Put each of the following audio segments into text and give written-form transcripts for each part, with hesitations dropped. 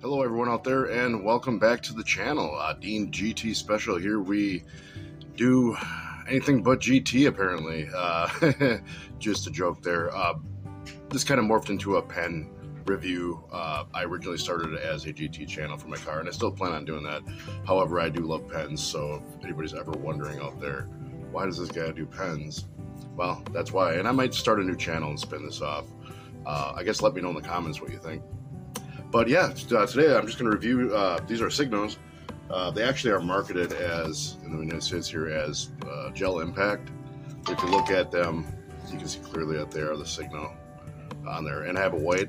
Hello everyone out there and welcome back to the channel. Dean GT Special here. We do anything but GT apparently. Just a joke there. This kind of morphed into a pen review. I originally started it as a GT channel for my car and I still plan on doing that. However, I do love pens, so if anybody's ever wondering out there, why does this guy do pens? Well, that's why. And I might start a new channel and spin this off. I guess let me know in the comments what you think. But yeah, today I'm just going to review, these are Signos. They actually are marketed as, in the United States here, as gel impact. If you look at them, you can see clearly that they are the Signo on there. And I have a white,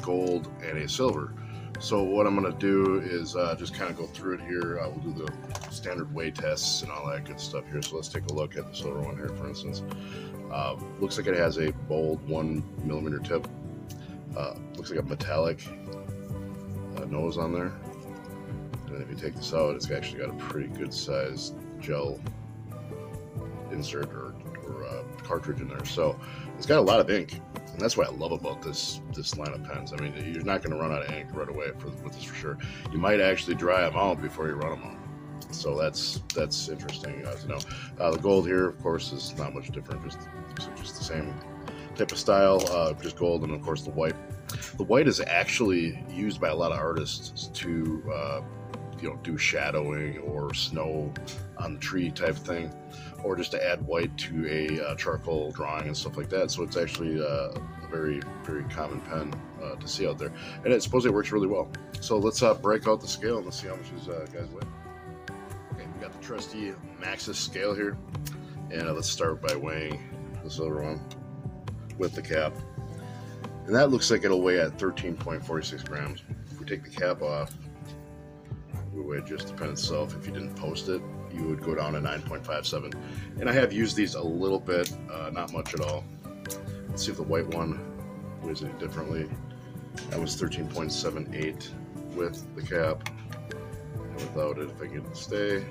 gold, and a silver. So what I'm going to do is just kind of go through it here. We'll do the standard weight tests and all that good stuff here. So let's take a look at the silver one here, for instance. Looks like it has a bold 1mm tip. Looks like a metallic nose on there, and if you take this out, it's actually got a pretty good sized gel insert or cartridge in there. So it's got a lot of ink, and that's what I love about this line of pens. I mean, you're not going to run out of ink right away with this for sure. You might actually dry them out before you run them out. So that's interesting to know. The gold here, of course, is not much different, just the same type of style, just gold, and of course the white. The white is actually used by a lot of artists to do shadowing or snow on the tree type thing, or just to add white to a charcoal drawing and stuff like that. So it's actually a very, very common pen to see out there, and I suppose it works really well. So let's break out the scale and let's see how much these guys weigh. Okay, we got the trusty Maxxis scale here, and let's start by weighing the silver one with the cap, and that looks like it'll weigh at 13.46 grams. If we take the cap off, we weigh just the pen itself. If you didn't post it, you would go down to 9.57, and I have used these a little bit, not much at all. Let's see if the white one weighs any differently. That was 13.78 with the cap, and without it, if I get it to stay,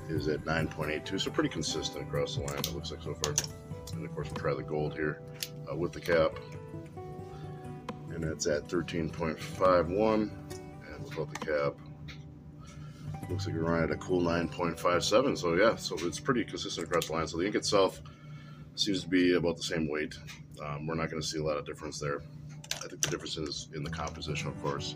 is at 9.82, so pretty consistent across the line, it looks like so far. And of course we'll try the gold here with the cap, and that's at 13.51, and without the cap looks like we're running at a cool 9.57. So yeah, so it's pretty consistent across the line. So the ink itself seems to be about the same weight. We're not going to see a lot of difference there. I think the difference is in the composition, of course,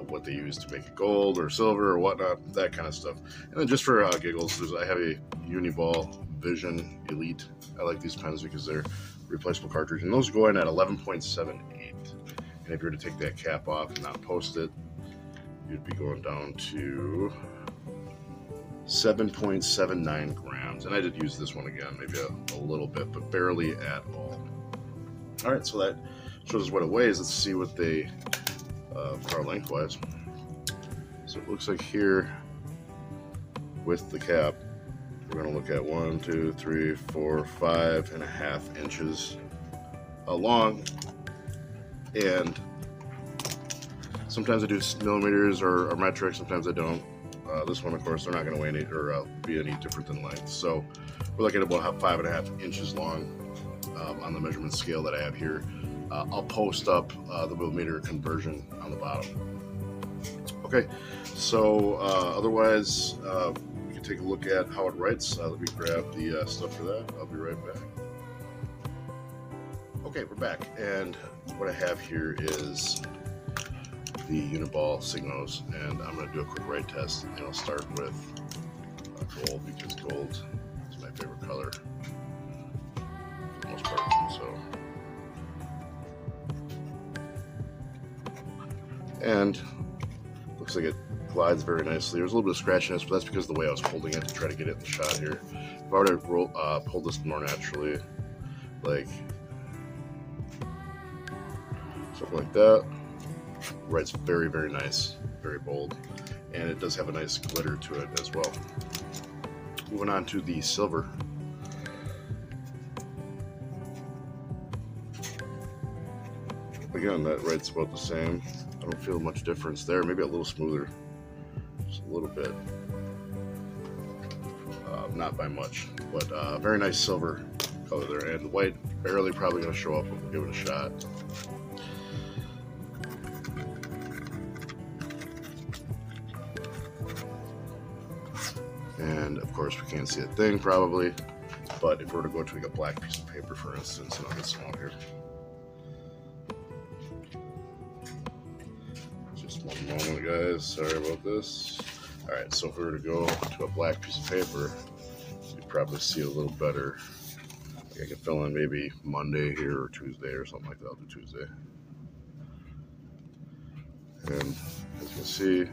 what they use to make it gold or silver or whatnot, that kind of stuff. And then just for giggles, I have a Uniball Vision Elite. I like these pens because they're replaceable cartridge, and those go in at 11.78. And if you were to take that cap off and not post it, you'd be going down to 7.79 grams. And I did use this one again, maybe a little bit, but barely at all. All right, so that shows us what it weighs. Let's see what they are lengthwise. So it looks like here with the cap, we're going to look at 1, 2, 3, 4, 5.5 inches long, and sometimes I do millimeters or metric, sometimes I don't. This one, of course, they're not going to weigh any or be any different than length. So we're looking at about 5.5 inches long on the measurement scale that I have here. I'll post up the millimeter conversion on the bottom. Okay, so otherwise, we can take a look at how it writes. Let me grab the stuff for that. I'll be right back. Okay, we're back, and what I have here is the Uniball Signos, and I'm going to do a quick write test, and I'll start with gold, because gold is my favorite color for the most part. So, and looks like it glides very nicely. There's a little bit of scratchiness, but that's because of the way I was holding it to try to get it in the shot here. If I were to pull this more naturally, like something like that, writes very, very nice, very bold, and it does have a nice glitter to it as well. Moving on to the silver. Again, that writes about the same. I don't feel much difference there. Maybe a little smoother, just a little bit. Not by much, but very nice silver color there. And the white barely probably going to show up, but we'll give it a shot. And of course we can't see a thing probably, but if we were to go to like a black piece of paper, for instance, and I'll get some out here. Just one moment, guys. Sorry about this. All right, so if we were to go to a black piece of paper, you'd probably see it a little better. Like I can fill in maybe Monday here or Tuesday or something like that. I'll do Tuesday. And as you can see,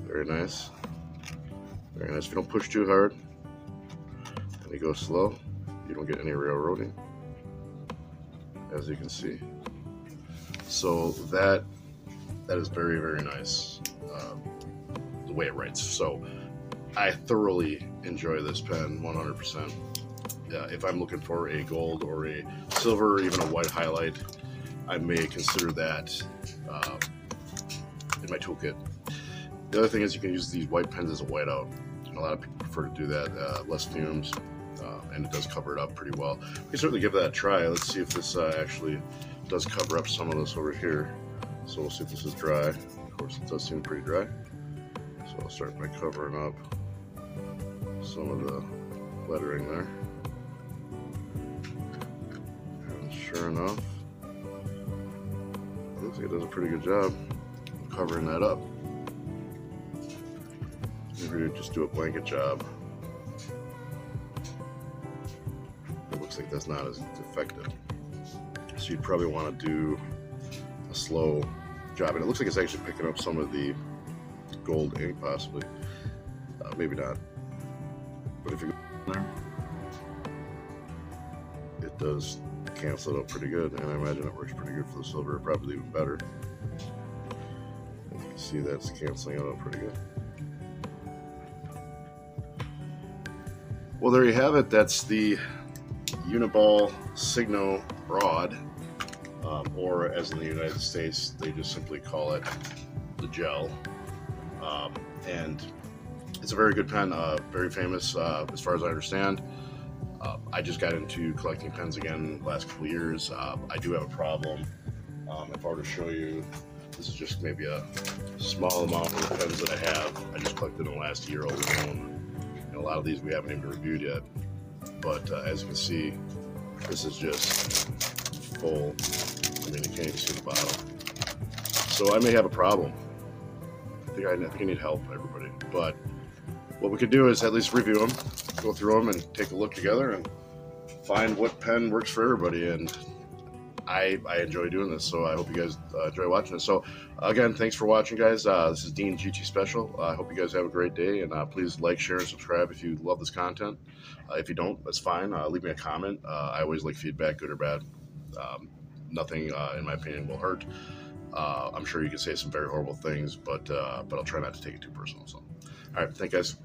very nice. Very nice. If you don't push too hard and you go slow, you don't get any railroading, as you can see. So that is very, very nice, the way it writes. So I thoroughly enjoy this pen, 100%. If I'm looking for a gold or a silver or even a white highlight, I may consider that in my toolkit. The other thing is you can use these white pens as a whiteout. A lot of people prefer to do that, less fumes, and it does cover it up pretty well. We can certainly give that a try. Let's see if this actually does cover up some of this over here. So we'll see if this is dry. Of course, it does seem pretty dry. So I'll start by covering up some of the lettering there. And sure enough, it looks like it does a pretty good job of covering that up. Maybe just do a blanket job. It looks like that's not as effective. So you'd probably want to do a slow job. And it looks like it's actually picking up some of the gold ink, possibly. Maybe not. But if you go there, it does cancel it out pretty good. And I imagine it works pretty good for the silver, probably even better. As you can see, that's canceling it out pretty good. Well, there you have it. That's the Uniball Signo rod, or as in the United States, they just simply call it the gel. And it's a very good pen, very famous as far as I understand. I just got into collecting pens again the last couple of years. I do have a problem. If I were to show you, this is just maybe a small amount of the pens that I have. I just collected in the last year alone. A lot of these we haven't even reviewed yet, but as you can see, this is just full. I mean, you can't even see the bottom. So I may have a problem. I think I need help, everybody. But what we could do is at least review them, go through them, and take a look together and find what pen works for everybody. And I enjoy doing this, so I hope you guys enjoy watching it. So again, thanks for watching, guys. This is Dean GT Special. I hope you guys have a great day, and please like, share, and subscribe if you love this content. If you don't, that's fine. Leave me a comment. I always like feedback, good or bad. Nothing, in my opinion, will hurt. I'm sure you can say some very horrible things, but I'll try not to take it too personal. So, all right, thank you, guys.